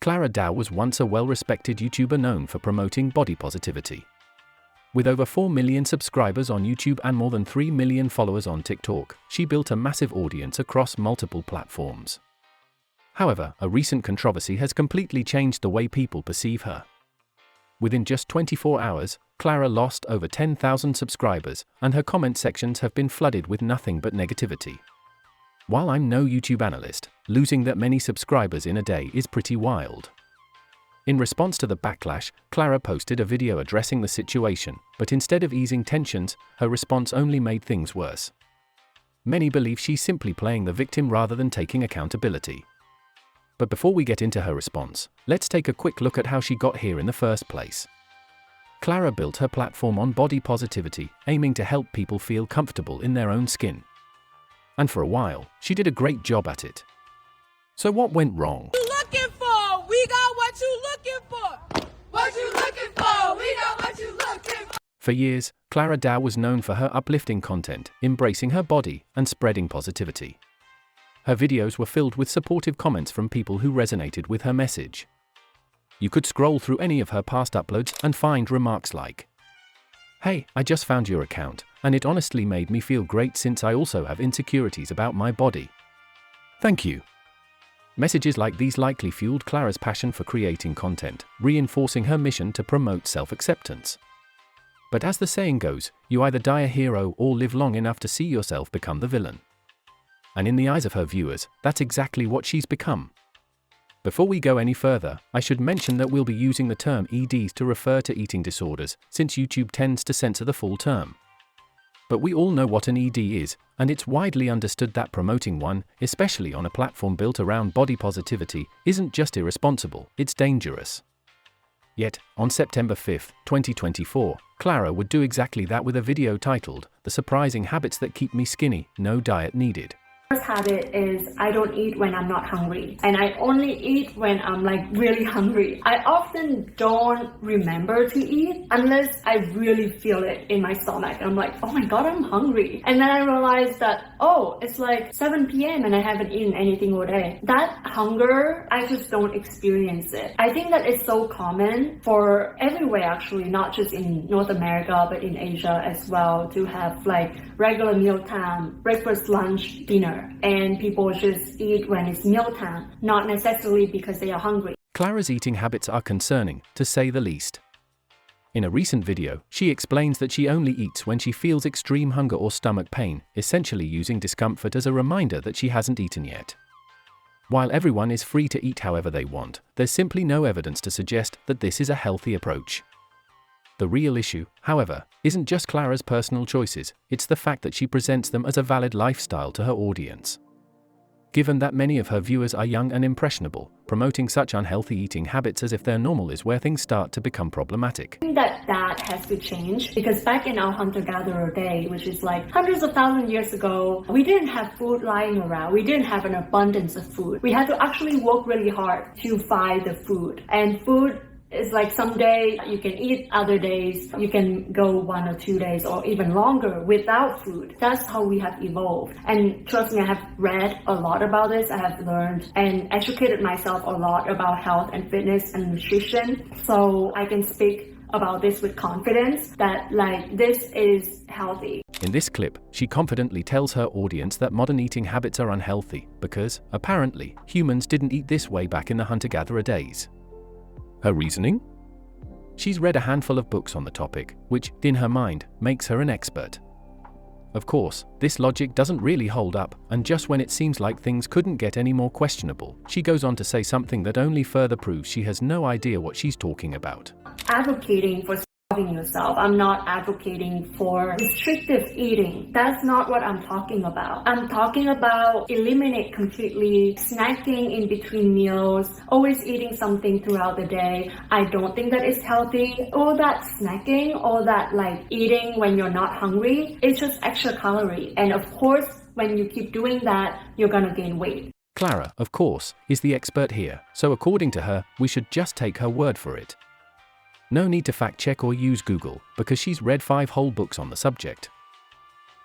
Clara Dao was once a well-respected YouTuber known for promoting body positivity. With over 4 million subscribers on YouTube and more than 3 million followers on TikTok, she built a massive audience across multiple platforms. However, a recent controversy has completely changed the way people perceive her. Within just 24 hours, Clara lost over 10,000 subscribers, and her comment sections have been flooded with nothing but negativity. While I'm no YouTube analyst, losing that many subscribers in a day is pretty wild. In response to the backlash, Clara posted a video addressing the situation, but instead of easing tensions, her response only made things worse. Many believe she's simply playing the victim rather than taking accountability. But before we get into her response, let's take a quick look at how she got here in the first place. Clara built her platform on body positivity, aiming to help people feel comfortable in their own skin. And for a while, she did a great job at it. So what went wrong? What you looking for? We got what you looking for. What you looking for? We got what you looking for. For years, Clara Dao was known for her uplifting content, embracing her body, and spreading positivity. Her videos were filled with supportive comments from people who resonated with her message. You could scroll through any of her past uploads and find remarks like, "Hey, I just found your account, and it honestly made me feel great since I also have insecurities about my body. Thank you." Messages like these likely fueled Clara's passion for creating content, reinforcing her mission to promote self-acceptance. But as the saying goes, you either die a hero or live long enough to see yourself become the villain. And in the eyes of her viewers, that's exactly what she's become. Before we go any further, I should mention that we'll be using the term EDs to refer to eating disorders, since YouTube tends to censor the full term. But we all know what an ED is, and it's widely understood that promoting one, especially on a platform built around body positivity, isn't just irresponsible, it's dangerous. Yet, on September 5, 2024, Clara would do exactly that with a video titled, "The Surprising Habits That Keep Me Skinny, No Diet Needed." First habit is I don't eat when I'm not hungry, and I only eat when I'm like really hungry. I often don't remember to eat unless I really feel it in my stomach. I'm like, oh my god, I'm hungry. And then I realize that, oh, it's like 7 p.m. and I haven't eaten anything all day. That hunger, I just don't experience it. I think that it's so common for everywhere actually, not just in North America, but in Asia as well, to have like regular mealtime, breakfast, lunch, dinner. And people just eat when it's mealtime, not necessarily because they are hungry. Clara's eating habits are concerning, to say the least. In a recent video, she explains that she only eats when she feels extreme hunger or stomach pain, essentially using discomfort as a reminder that she hasn't eaten yet. While everyone is free to eat however they want, there's simply no evidence to suggest that this is a healthy approach. The real issue, however, isn't just Clara's personal choices, it's the fact that she presents them as a valid lifestyle to her audience. Given that many of her viewers are young and impressionable, promoting such unhealthy eating habits as if they're normal is where things start to become problematic. I think that has to change, because back in our hunter-gatherer day, which is like hundreds of thousands of years ago, we didn't have food lying around. We didn't have an abundance of food. We had to actually work really hard to find the food. And food is like someday you can eat, other days you can go 1 or 2 days or even longer without food. That's how we have evolved. And trust me, I have read a lot about this. I have learned and educated myself a lot about health and fitness and nutrition. So I can speak about this with confidence that like this is healthy. In this clip, she confidently tells her audience that modern eating habits are unhealthy because, apparently, humans didn't eat this way back in the hunter-gatherer days. Her reasoning? She's read a handful of books on the topic, which, in her mind, makes her an expert. Of course, this logic doesn't really hold up, and just when it seems like things couldn't get any more questionable, she goes on to say something that only further proves she has no idea what she's talking about. Advocating for starving yourself. I'm not advocating for restrictive eating. That's not what I'm talking about. I'm talking about eliminate completely snacking in between meals, always eating something throughout the day. I don't think that is healthy. All that snacking, all that like eating when you're not hungry, it's just extra calorie. And of course, when you keep doing that, you're gonna gain weight. Clara, of course, is the expert here, so according to her, we should just take her word for it. No need to fact check or use Google, because she's read 5 whole books on the subject.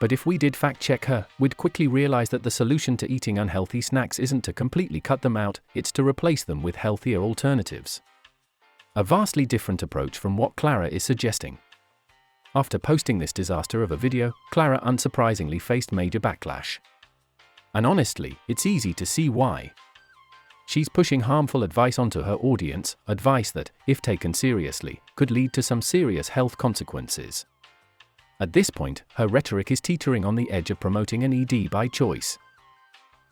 But if we did fact-check her, we'd quickly realize that the solution to eating unhealthy snacks isn't to completely cut them out, it's to replace them with healthier alternatives. A vastly different approach from what Clara is suggesting. After posting this disaster of a video, Clara unsurprisingly faced major backlash. And honestly, it's easy to see why. She's pushing harmful advice onto her audience, advice that, if taken seriously, could lead to some serious health consequences. At this point, her rhetoric is teetering on the edge of promoting an ED by choice.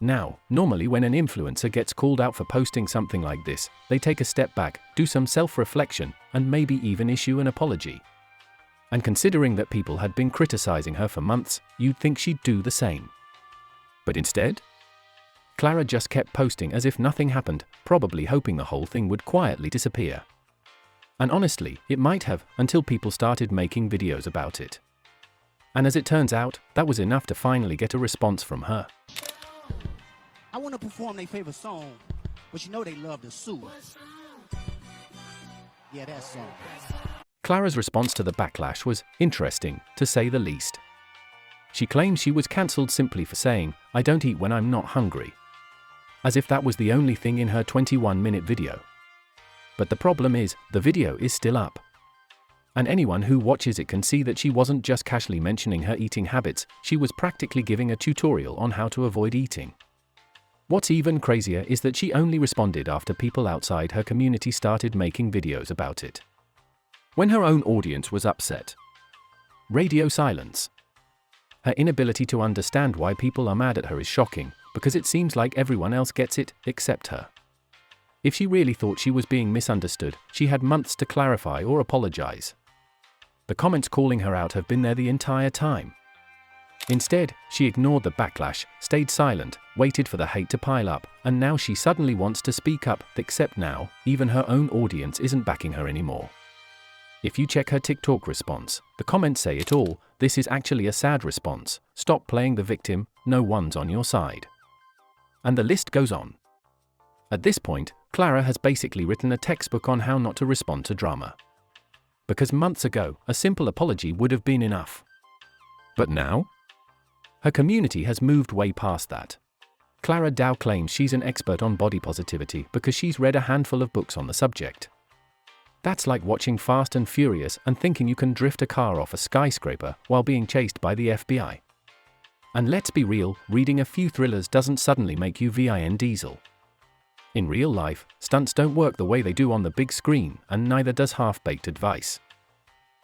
Now, normally when an influencer gets called out for posting something like this, they take a step back, do some self-reflection, and maybe even issue an apology. And considering that people had been criticizing her for months, you'd think she'd do the same. But instead, Clara just kept posting as if nothing happened, probably hoping the whole thing would quietly disappear. And honestly, it might have, until people started making videos about it. And as it turns out, that was enough to finally get a response from her. I want to perform their favorite song, but you know they love the sue. Yeah, that song. Clara's response to the backlash was interesting, to say the least. She claims she was cancelled simply for saying, "I don't eat when I'm not hungry." As if that was the only thing in her 21-minute video. But the problem is, the video is still up. And anyone who watches it can see that she wasn't just casually mentioning her eating habits, she was practically giving a tutorial on how to avoid eating. What's even crazier is that she only responded after people outside her community started making videos about it. When her own audience was upset. Radio silence. Her inability to understand why people are mad at her is shocking, because it seems like everyone else gets it, except her. If she really thought she was being misunderstood, she had months to clarify or apologize. The comments calling her out have been there the entire time. Instead, she ignored the backlash, stayed silent, waited for the hate to pile up, and now she suddenly wants to speak up, except now, even her own audience isn't backing her anymore. If you check her TikTok response, the comments say it all. This is actually a sad response. Stop playing the victim, no one's on your side. And the list goes on. At this point, Clara has basically written a textbook on how not to respond to drama. Because months ago, a simple apology would have been enough. But now? Her community has moved way past that. Clara Dao claims she's an expert on body positivity because she's read a handful of books on the subject. That's like watching Fast and Furious and thinking you can drift a car off a skyscraper while being chased by the FBI. And let's be real, reading a few thrillers doesn't suddenly make you Vin Diesel. In real life, stunts don't work the way they do on the big screen, and neither does half-baked advice.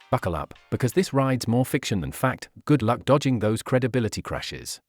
Buckle up, because this ride's more fiction than fact. Good luck dodging those credibility crashes.